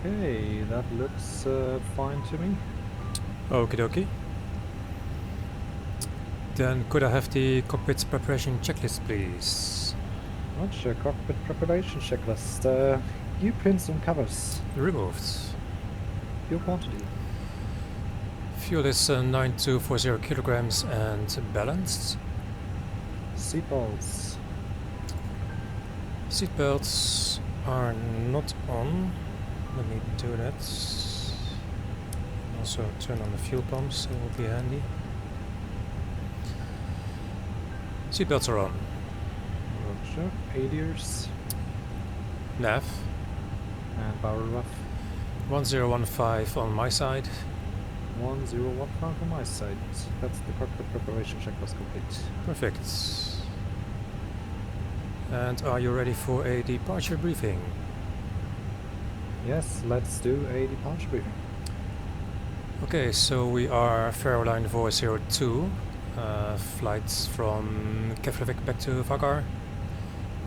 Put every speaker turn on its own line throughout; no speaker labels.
Okay, that looks fine to me.
Okie dokie. Then could I have the cockpit preparation checklist, please?
Roger, cockpit preparation checklist. U-pins and covers.
Removed.
Fuel quantity.
Fuel is 9240 kilograms and balanced.
Seatbelts.
Seatbelts are not on. Let me do that. Also turn on the fuel pumps, it will be handy. Seatbelts are on.
Roger. ADIRS.
Nav.
And power rough.
1015 on my side.
1015 on my side. That's the cockpit preparation checklist complete.
Perfect. And are you ready for a departure briefing?
Yes, let's do a departure briefing.
Okay, so we are Faroeline 402, flights from Keflavik back to Vagar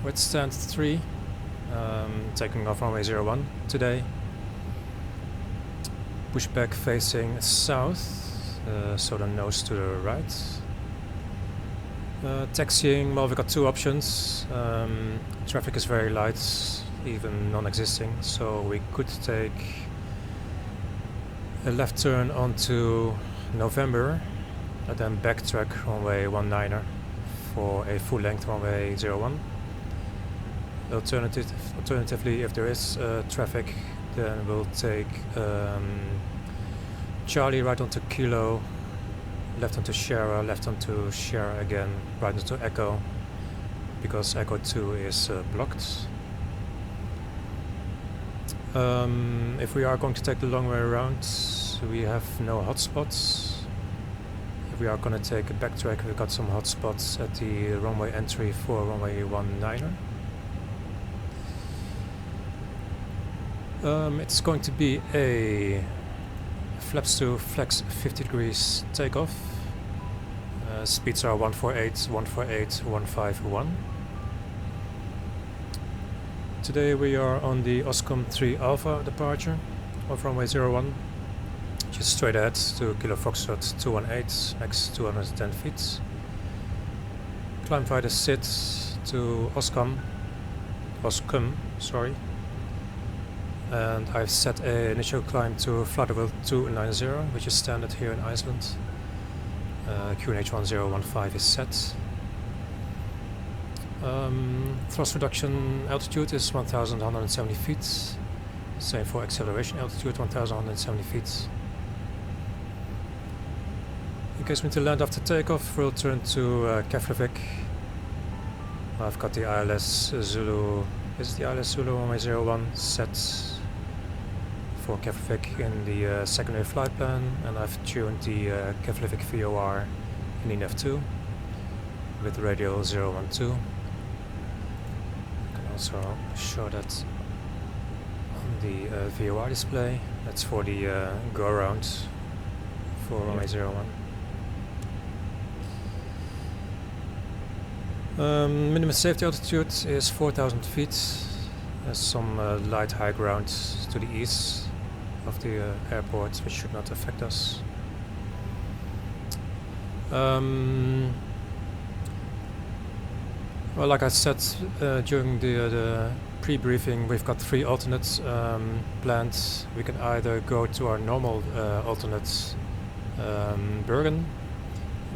with stand 3, taking off runway 01 today. Pushback facing south, so the nose to the right. Taxiing, well, we got two options. Traffic is very light, even non-existing, so we could take a left turn onto November and then backtrack runway 19er for a full-length runway 01. Alternatively, if there is traffic, then we'll take Charlie right onto Kilo, left onto Sierra, left onto Sierra again, right onto Echo, because Echo 2 is blocked. If we are going to take the long way around, we have no hotspots. If we are going to take a backtrack, we've got some hotspots at the runway entry for runway 19er. It's going to be a flaps to flex 50 degrees takeoff. Speeds are 148, 148, 151. Today we are on the Oscom 3 Alpha departure of runway 01, just straight ahead to Kilo Foxtrot 218, max 210 feet. Climb via the SID to Oscom, sorry. And I've set an initial climb to flight level 290, which is standard here in Iceland. QNH 1015 is set. Thrust reduction altitude is 1170 feet. Same for acceleration altitude, 1170 feet. In case we need to land after takeoff, we'll turn to Keflavik. I've got the ILS Zulu, is the ILS Zulu runway 01 set for Keflavik in the secondary flight plan, and I've tuned the Keflavik-Vagar in the NAV2 with radio 012. Also show that on the VOR display. That's for the go around for runway 01. Minimum safety altitude is 4,000 feet. There's some light high ground to the east of the airport, which should not affect us. Well, like I said during the pre-briefing, we've got three alternates planned. We can either go to our normal alternate Bergen,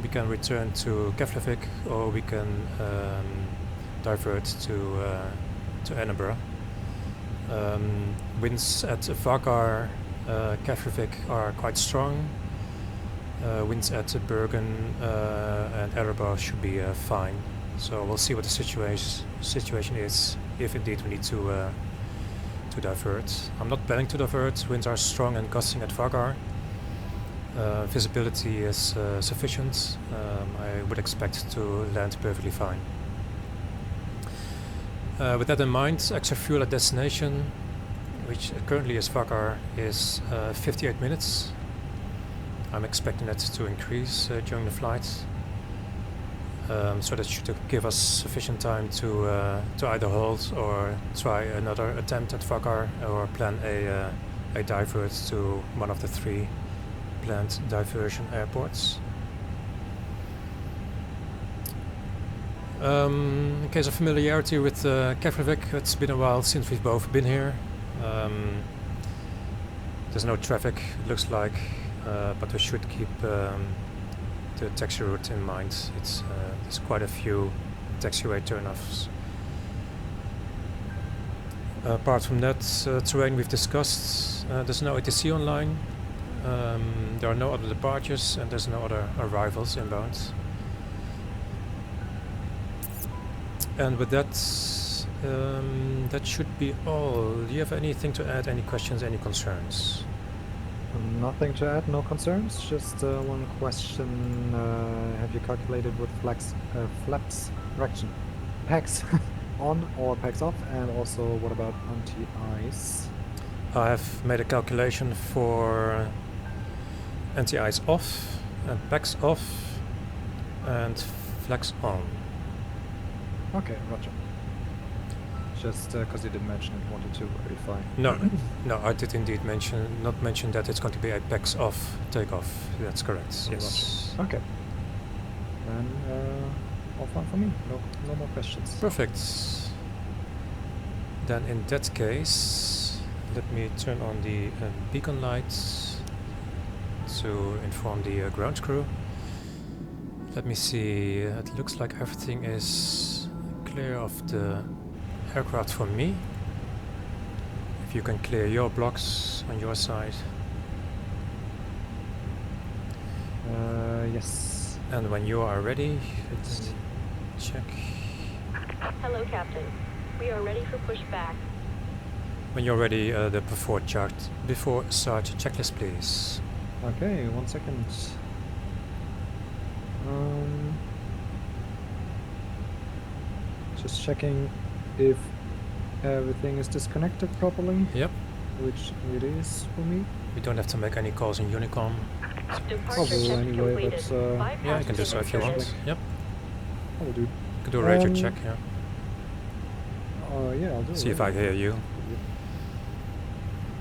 we can return to Keflavik, or we can divert to Edinburgh. Winds at Vagar, Keflavik are quite strong. Winds at Bergen and Edinburgh should be fine. So we'll see what the situation is, if indeed we need to divert. I'm not planning to divert. Winds are strong and gusting at Vagar. Visibility is sufficient. I would expect to land perfectly fine. With that in mind, extra fuel at destination, which currently is Vagar, is 58 minutes. I'm expecting that to increase during the flight. So that should give us sufficient time to either hold or try another attempt at Vagar, or plan a divert to one of the 3 planned diversion airports. In case of familiarity with Keflavik, it's been a while since we've both been here. There's no traffic, it looks like, but we should keep the taxi route in mind. There's quite a few taxiway turnoffs. Apart from that, terrain we've discussed, there's no ATC online, there are no other departures, and there's no other arrivals inbound. And with that, that should be all. Do you have anything to add, any questions, any concerns?
Nothing to add, no concerns. Just one question. Have you calculated with flaps correction? Packs on or packs off? And also, what about anti-ice?
I have made a calculation for anti-ice off, and packs off, and flaps on.
Okay, roger. Just because you didn't mention it, wanted to verify.
No, no, I did indeed not mention that it's going to be a packs off takeoff. That's correct. Yes.
Roger. Okay. Then all fine for me. No more questions.
Perfect. Then in that case, let me turn on the beacon lights to inform the ground crew. Let me see. It looks like everything is clear of the aircraft for me. If you can clear your blocks on your side.
Yes.
And when you are ready, let's check.
Hello, Captain. We are ready for pushback.
When you're ready, the before start checklist, please.
Okay, 1 second. Just checking if everything is disconnected properly.
Yep.
Which it is for me.
We don't have to make any calls in Unicom.
Departure
Probably
check
anyway,
completed.
but
Yeah, you can do so if you want. Yep.
I'll do.
You can do a radio
Um,
check, yeah.
Yeah, I'll do.
See if I hear you.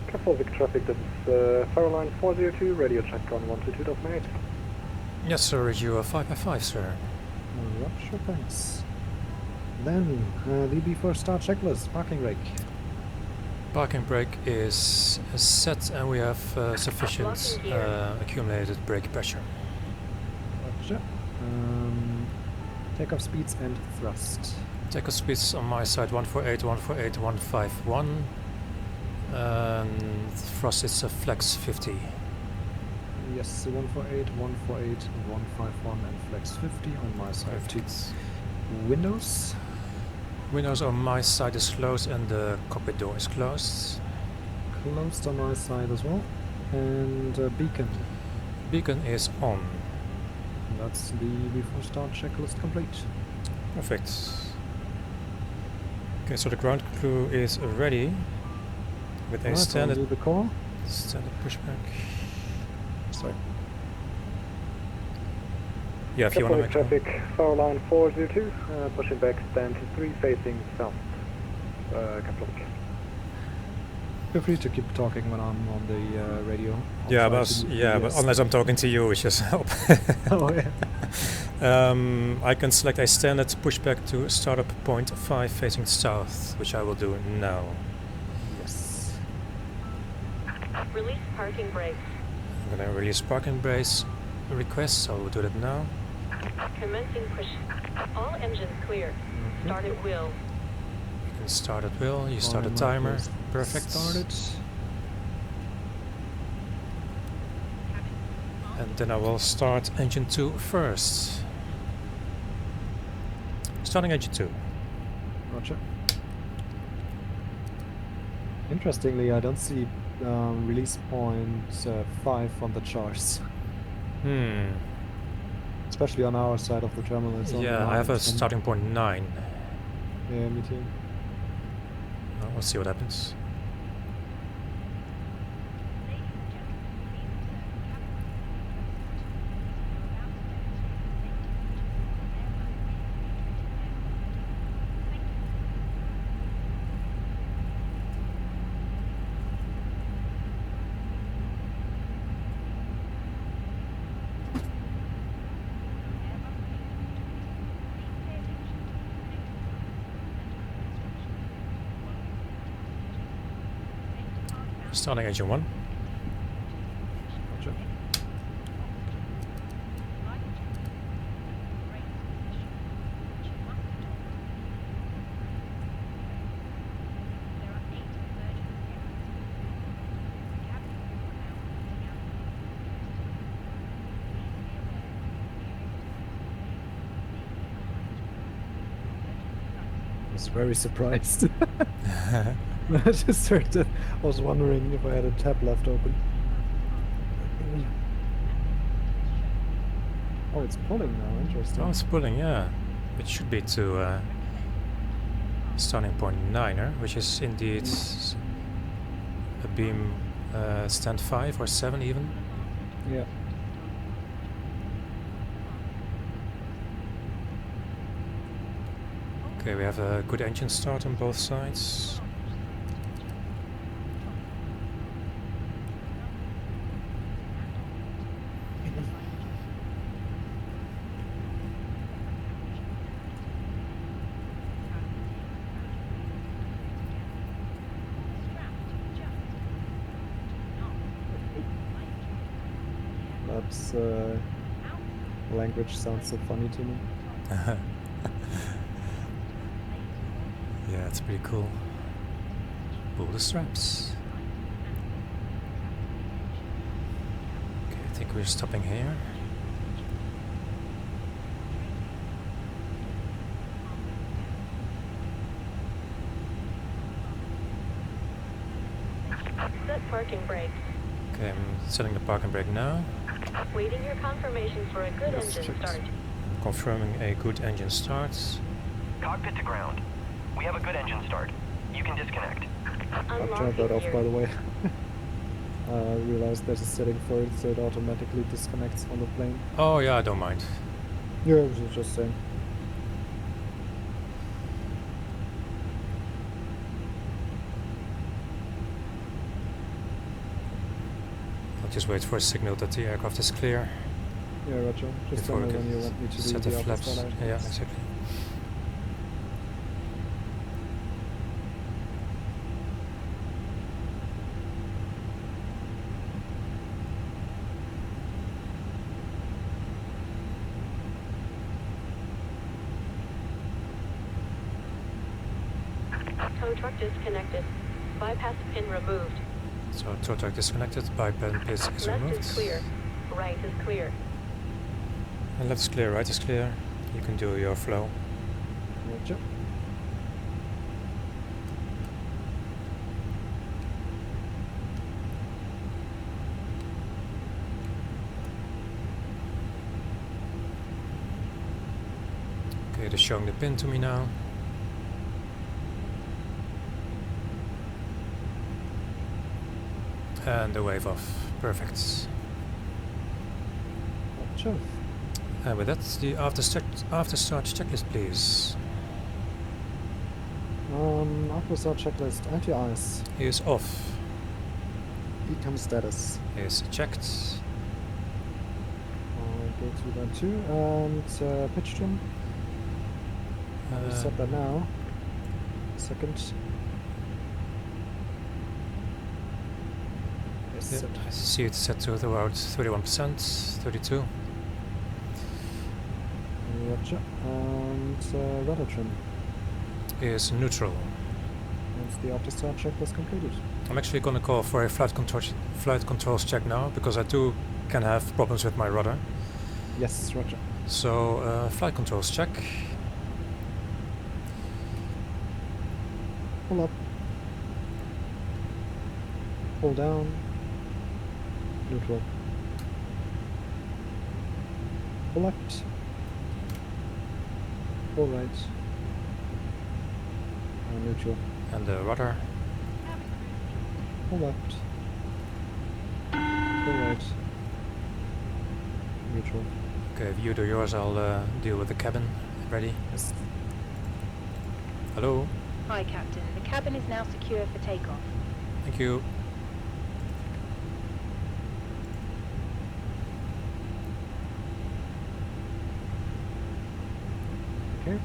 Keflavik traffic, this is Faroeline 402, radio check on 122.8.
Yes, sir, you are 5x5, sir.
Sure, thanks. Then, the before start checklist, parking brake.
Parking brake is set and we have sufficient accumulated brake pressure.
Roger. Takeoff speeds and thrust.
Takeoff speeds on my side 148, 148, 151. And thrust is a flex 50.
Yes, 148, 148, 151 and flex 50 on my side.
Perfect.
Windows.
Windows on my side is closed and the cockpit door is closed.
Closed on my side as well. And beacon.
Beacon is on.
That's the before start checklist complete.
Perfect. Okay, so the ground crew is ready with a
Right, I'll
standard
do the call.
pushback.
Sorry.
Yeah, if you want to
Keflavik
make
traffic, Faroeline 402, pushing back, stand 3 facing south. Keflavik.
Feel free to keep talking when I'm on the radio. I'll
Yeah,
try
but
to do
yeah, but
yes.
unless I'm talking to you, which just help.
Oh yeah.
I can select a standard pushback to startup point 5 facing south, which I will do now.
Yes.
Release parking brakes.
I'm gonna release parking brace request, so we'll do that now.
Commencing push. All engines clear. Start at will.
You can start at will, you start a
Timer
timer.
is
Perfect.
Started.
And then I will start engine 2 first. Starting engine 2.
Roger. Interestingly, I don't see release point 5 on the charts, especially on our side of the terminal. It's only
Yeah, I have
9
a
and 10.
starting point 9.
Yeah, me too.
We'll see what happens. Starting engine 1.
Roger. I was very surprised. I just heard that. I was wondering if I had a tab left open. Oh, it's pulling now. Interesting.
Oh, it's pulling, yeah. It should be to starting point 9er, which is indeed a beam stand 5 or 7 even.
Yeah.
Okay, we have a good engine start on both sides.
Labs language sounds so funny to me.
Yeah, it's pretty cool. Pull the straps. Okay, I think we're stopping here.
Set parking brake.
Okay, I'm setting the parking brake now.
Waiting your confirmation for a good
Yes,
engine
checked.
start.
Confirming a good engine start.
Cockpit to ground. We have a good engine start. You can disconnect.
I've turned that off, by the way. I realized there's a setting for it so it automatically disconnects on the plane.
Oh yeah, I don't mind.
Yeah, I was just saying.
I'll just wait for a signal that the aircraft is clear
Yeah, Roger. Just tell
before
me
I
when you want me to do
set
the
the
auto
flaps.
start.
Yeah, exactly.
Tow truck disconnected. Bypass pin removed.
So tow truck disconnected, bypass pin is
Left
removed.
is clear. Right is clear.
And left is clear, right is clear. You can do your flow.
Roger.
Okay, they're showing the pin to me now. And the wave off. Perfect.
Roger.
And with that, the after start checklist, please.
After start checklist, anti-ice.
Is off.
Ecam status.
Is checked.
I'll go to that too. And pitch trim. I'll set that now. Second. Yes,
Yeah,
set.
I see it set to about 31%, 32.
Roger. And rudder trim.
Is neutral.
Once the after start checklist completed.
I'm actually gonna call for a flight controls check now because I can have problems with my rudder.
Yes, Roger.
So flight controls check.
Pull up. Pull down. Neutral. Pull left. Pull right. Neutral.
And the rudder.
Pull left. Pull right. Neutral.
Okay, if you do yours, I'll deal with the cabin. Ready?
Yes.
Hello?
Hi, Captain. The cabin is now secure for takeoff.
Thank you.
Okay.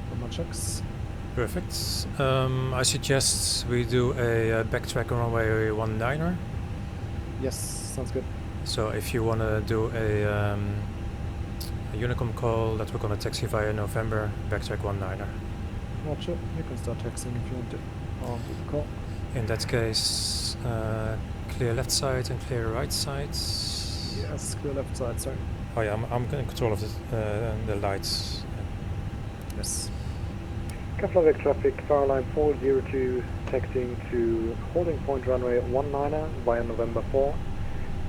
One more checks.
Perfect. I suggest we do a backtrack on runway 19er.
Yes, sounds good.
So if you want to do a Unicom call that we're going to taxi via November, backtrack 19er.
Roger, you can start texting if you want to. I'll do the call.
In that case, clear left side and clear right side.
Yes, clear left side, sorry.
Oh yeah, I'm in control of the lights.
Yes.
Keflavik traffic, Faroeline 402, taxiing to holding point runway 19er via November 4,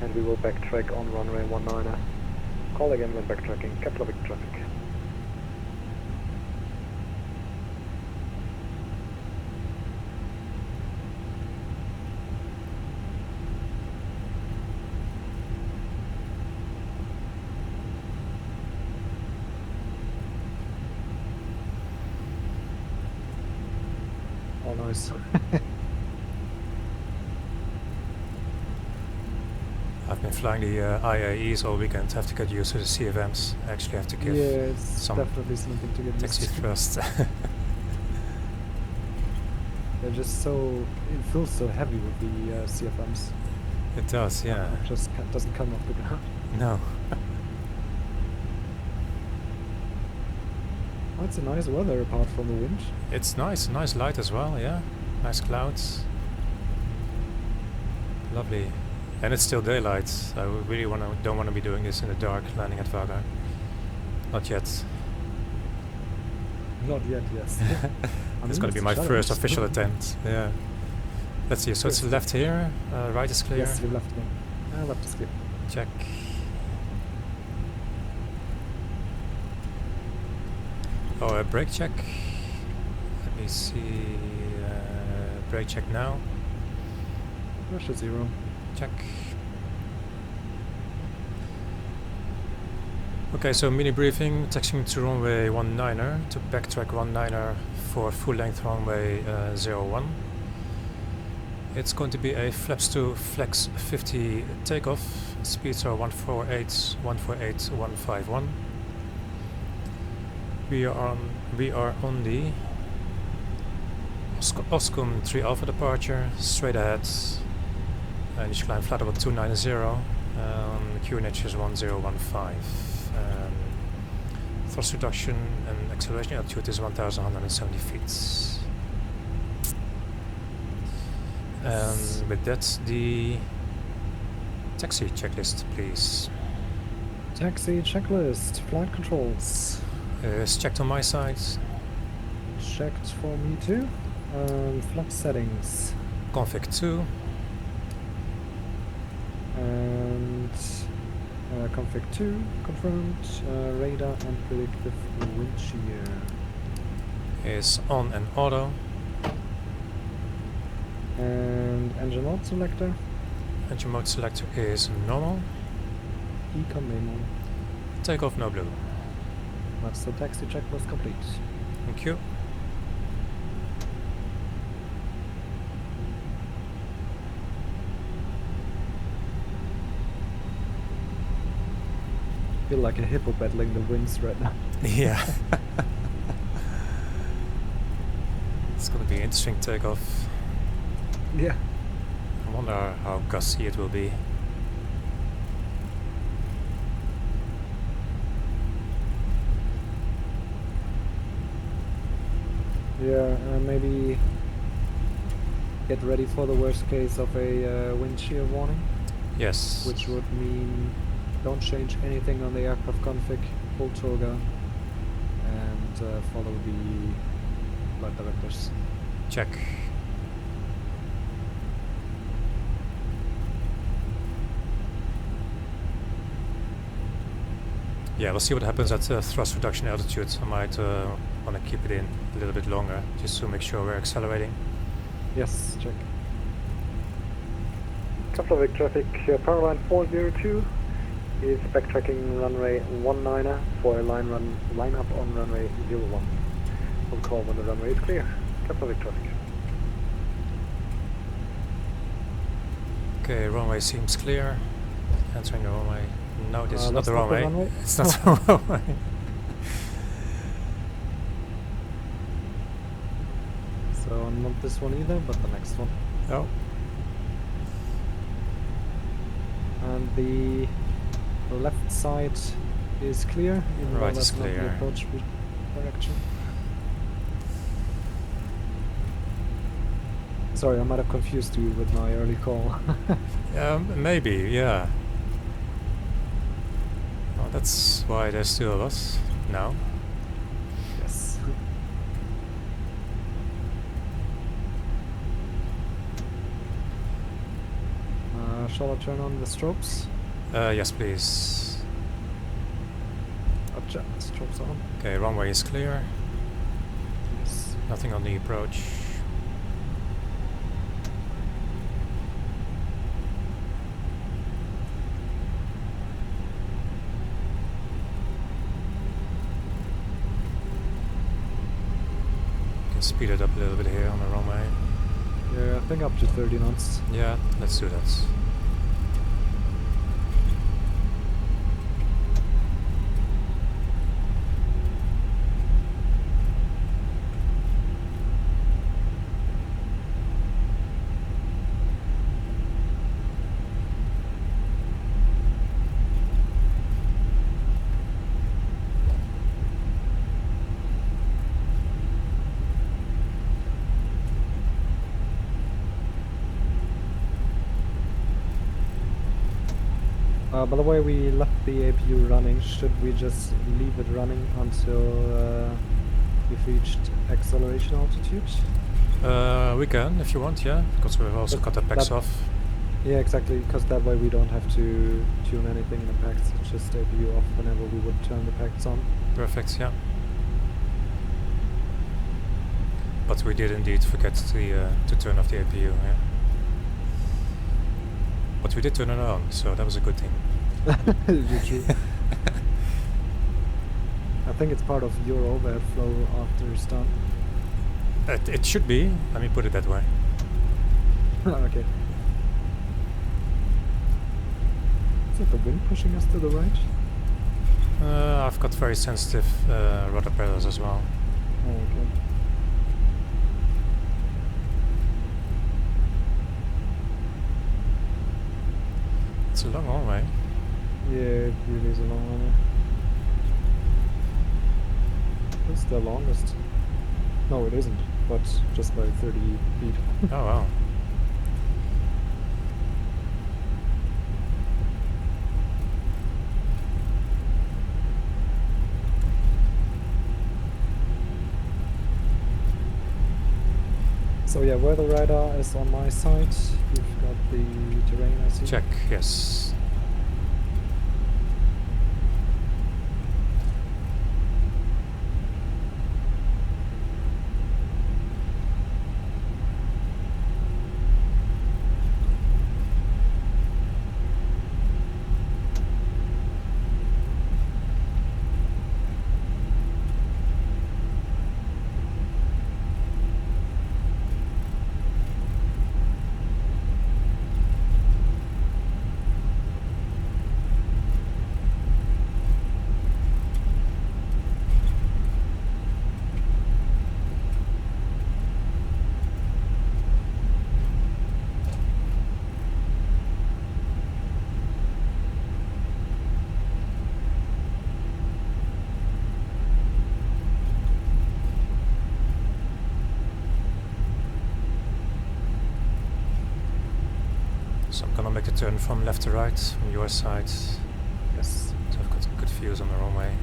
and we will backtrack on runway 19er. Call again when backtracking, Keflavik traffic.
Oh, nice.
I've been flying the IAEs all weekend. Have to get used to the CFMs. Actually, have to give
Yeah, it's
some
definitely something to get
taxi
used to.
thrust.
They're just so, it feels so heavy with the CFMs.
It does, yeah.
It just doesn't come off the ground.
No.
Oh, it's a nice weather apart from the wind.
It's nice light as well, yeah. Nice clouds. Lovely. And it's still daylight. I really don't want to be doing this in the dark, landing at Vagar. Not yet.
Not yet, yes.
It's going to be my first official attempt. Yeah. Let's see. So it's left here. Right is clear.
Yes, you left again. Left is clear.
Check. Oh, a brake check. Let me see. Brake check now.
Russia 0.
Check. Okay, so mini briefing, taxiing to runway 19er to backtrack 19er for full length runway 01. It's going to be a flaps to flex 50 takeoff. Speeds are 148, 148, 151. We are on the Oscom 3 Alpha departure, straight ahead. And you should climb flat about 290. QNH is 1015. Thrust reduction and acceleration altitude is 1170 feet. And with that, the taxi checklist, please.
Taxi checklist, flight controls.
Is checked on my side.
Checked for me too. Flap settings.
Config 2.
And config 2 confirmed. Radar and predictive wind shear.
Is on and auto.
And engine mode selector.
Engine mode selector is normal.
Econ memo.
Takeoff no blue.
That's the taxi checklist complete.
Thank you.
Feel like a hippo battling the winds right now.
Yeah. It's gonna be interesting takeoff.
Yeah.
I wonder how gusty it will be.
Yeah, maybe get ready for the worst case of a wind shear warning,
Yes.
which would mean don't change anything on the aircraft config, pull toga, and follow the flight directors.
Check. Yeah, we'll see what happens at thrust reduction altitude. I might want to keep it in a little bit longer, just to make sure we're accelerating.
Yes, check.
Keflavik traffic, Faroeline 402 is backtracking runway 19er for a line up on runway 01. We'll call when the runway is clear. Keflavik traffic.
Okay, runway seems clear. Entering the runway. No, this is not
that's
the
not the
runway.
runway?
It's not the runway.
So not this one either, but the next one.
Oh,
And the left side is clear, even though
Right is
that's not the
clear.
approach direction. Sorry, I might have confused you with my early call.
maybe, yeah. Well, that's why there's two of us now.
Yes. Shall I turn on the strobes?
Yes, please.
Gotcha, strobes on.
Okay, runway is clear.
Yes.
Nothing on the approach. Can speed it up a little bit here on the runway.
Yeah, I think up to 30 knots.
Yeah, let's do that.
By the way, we left the APU running. Should we just leave it running until we've reached acceleration altitude?
We can, if you want, yeah, because we've also
But
got the packs
that-
off.
Yeah, exactly, because that way we don't have to tune anything in the packs. It's just APU off whenever we would turn the packs on.
Perfect, yeah. But we did indeed forget to turn off the APU, yeah. But we did turn it on, so that was a good thing.
You're true. I think it's part of your overhead flow after it's done.
It should be, let me put it that way.
Okay. Is it the wind pushing us to the right?
I've got very sensitive rudder pedals as well.
Oh, okay.
It's a long runway.
Yeah, it really is a long runway. It's the longest. No, it isn't, but just by 30 feet.
Oh wow.
So yeah, weather radar is on my side. You've got the terrain, I see.
Check, yes. So I'm gonna make a turn from left to right, from your side.
Yes.
So I've got good views on the runway.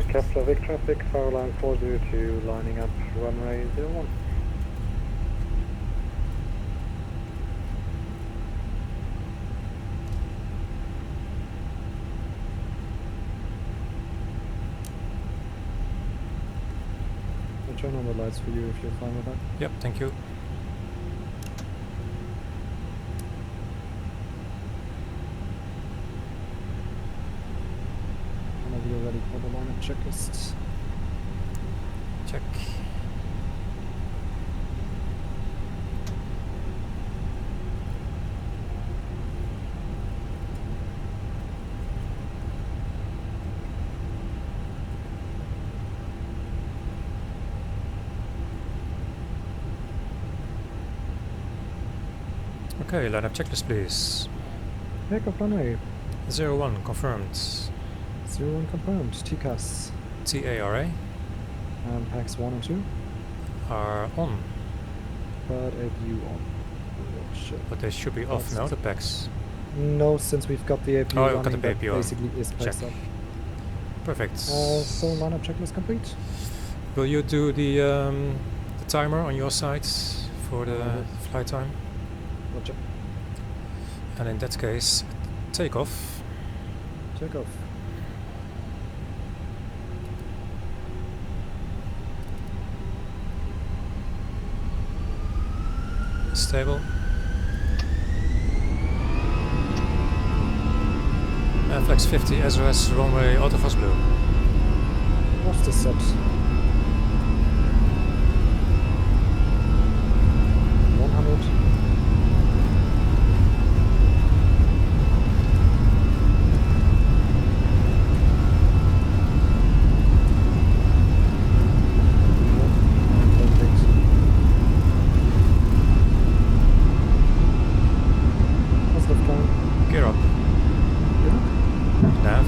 Keflavik traffic, Faroeline 402, lining up runway 01.
I'll turn on the lights for you if you're fine with that.
Yep, thank you.
Whenever you're ready for the lineup checklist.
Check. Okay, line up checklist please.
Takeoff runway.
01 confirmed.
01 confirmed. TCAS.
TARA
And packs 1 and 2.
are on,
But a view on. Oh, shit.
but they should be off
That's
now,
it.
the packs.
No, since we've got the APU
Oh,
running,
you've got the
that
APU on.
basically is packs
Check.
up.
Perfect.
So lineup checklist complete.
Will you do the timer on your side for the
will.
flight time?
Roger.
And in that case, takeoff.
Takeoff.
Stable. And flex 50 SOS runway autofast blue.
What's the set? 100. Positive climb.
Gear up.
Yeah.
Nav.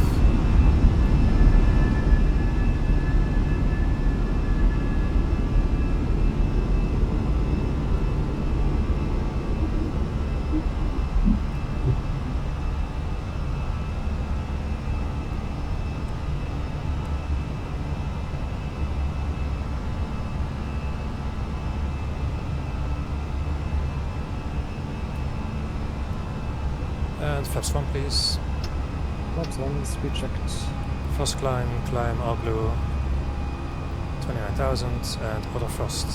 And flaps 1 please.
Flaps 1, speed checked.
Frost climb, climb all blue. 29,000 and auto frost.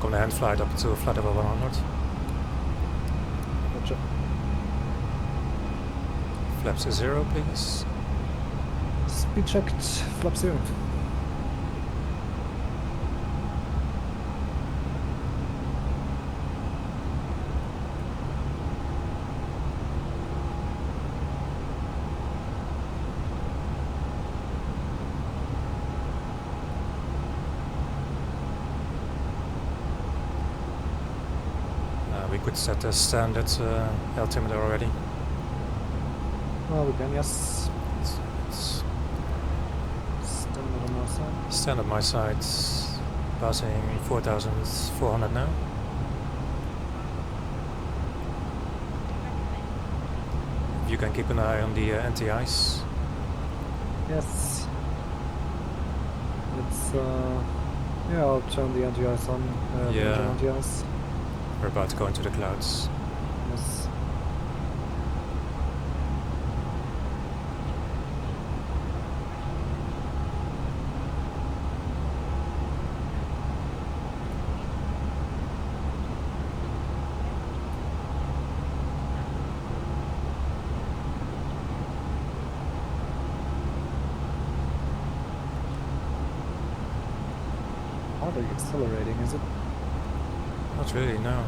Gonna hand flight up to flight level 100.
Roger.
Flaps 0 please.
Speed checked. Flap 0.
We could set the standard altimeter already.
Oh, we can, yes.
It's
Standard on our side.
standard my side, passing 4,400 now. If you can keep an eye on the anti-ice.
Yes. It's, yeah, I'll turn the anti-ice on. The
Yeah.
engine anti-ice.
We're about to go into the clouds.
Yes. Hardly accelerating, is it?
Not really, no.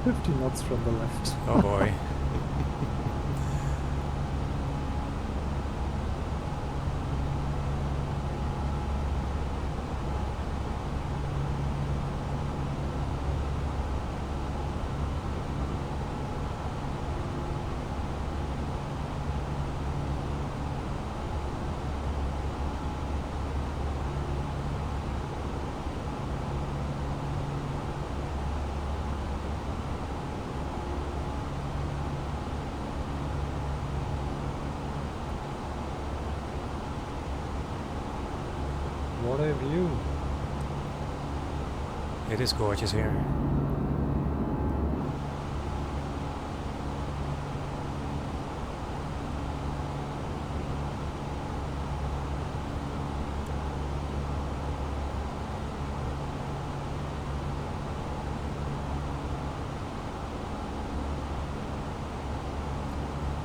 50 knots from the left.
Oh boy.
What a view.
It is gorgeous here.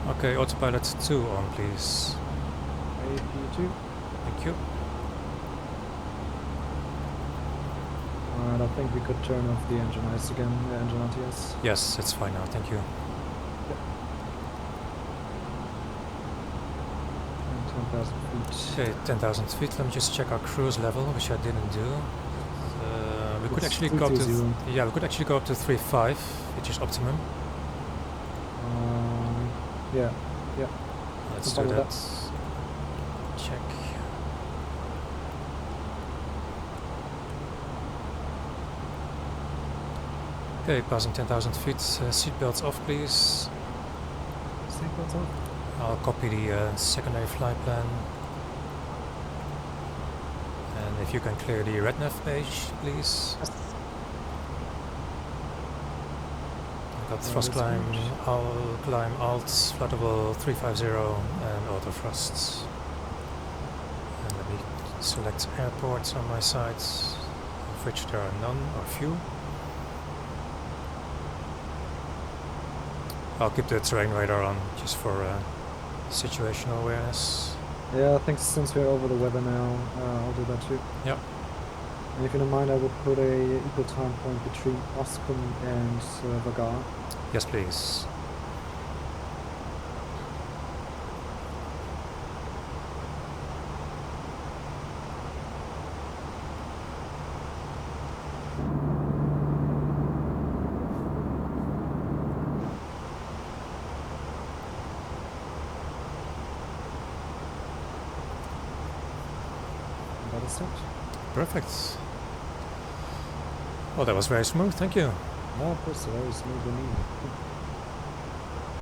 Okay, autopilot 2 on please.
AP2.
Thank you.
Alright, I think we could turn off the engine ice again, the engine anti-ice.
Yes, it's fine now, thank you.
10,000 feet.
Okay, 10,000 feet. Let me just check our cruise level, which I didn't do. We could
It's
actually go up to
320.
yeah, we could actually go up to 3.5, which is optimum.
Yeah, yeah.
Let's
I'm
do
fine with
that. Check. Okay, passing 10,000 feet. Seatbelts off, please.
Seatbelts off.
I'll copy the secondary flight plan. And if you can clear the red nav page, please. I've got thrust
that's
climb,
good.
climb alt, flight level 350, and auto thrusts. And let me select airports on my side, of which there are none or few. I'll keep the terrain radar on just for situational awareness.
Yeah, I think since we're over the weather now, I'll do that too.
Yep.
And if you don't mind, I will put a equal time point between Oscom and Vagar.
Yes, please.
That is it.
Perfect. Well, that was very smooth. Thank you.
Yeah, of course, very smooth and easy.